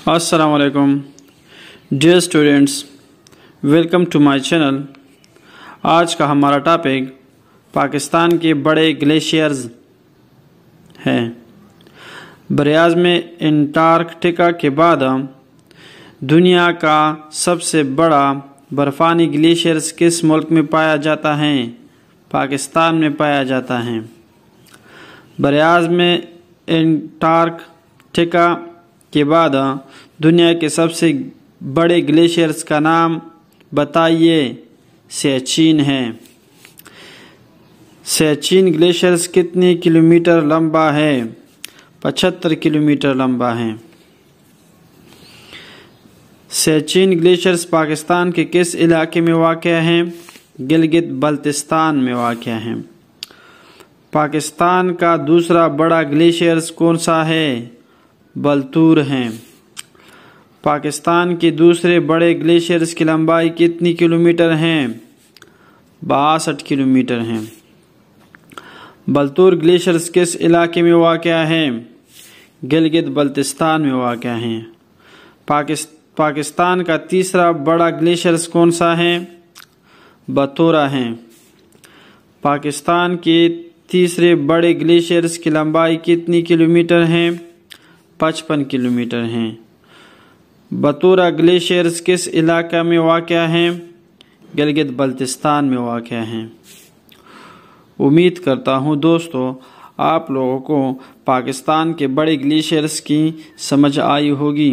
Assalamu alaikum. Dear students, welcome to my channel. आज का हमारा टॉपिक पाकिस्तान के बड़े ग्लेशियर्स है। बरआज़म अंटार्कटिका के बाद दुनिया का सबसे बड़ा बर्फ़ानी ग्लेशियर्स किस मुल्क में पाया जाता है? पाकिस्तान में पाया जाता है। बरआज़म अंटार्कटिका के बाद दुनिया के सबसे बड़े ग्लेशियर्स का नाम बताइए। सियाचिन है। सियाचिन ग्लेशियर्स कितने किलोमीटर लंबा है? 75 किलोमीटर लंबा है। सियाचिन ग्लेशियर्स पाकिस्तान के किस इलाके में वाक़या है? गिलगित बल्तिस्तान में वाक़या है। पाकिस्तान का दूसरा बड़ा ग्लेशियर्स कौन सा है? बलतूर हैं। पाकिस्तान के दूसरे बड़े ग्लेशियर्स की लंबाई कितनी किलोमीटर है? 62 किलोमीटर हैं। बलतूर ग्लेशियर्स किस इलाके में वाक़या है? गिलगित बल्तिस्तान में वाक़या है। पाकिस्तान का तीसरा बड़ा ग्लेशियर्स कौन सा है? बतौरा हैं। पाकिस्तान के तीसरे बड़े ग्लेशियर्स की लंबाई कितनी किलोमीटर है? 55 किलोमीटर हैं। बतौरा ग्लेशियर्स किस इलाका में वाक़या है? गिलगित बल्तिस्तान में वाक़या है। उम्मीद करता हूँ दोस्तों आप लोगों को पाकिस्तान के बड़े ग्लेशियर्स की समझ आई होगी।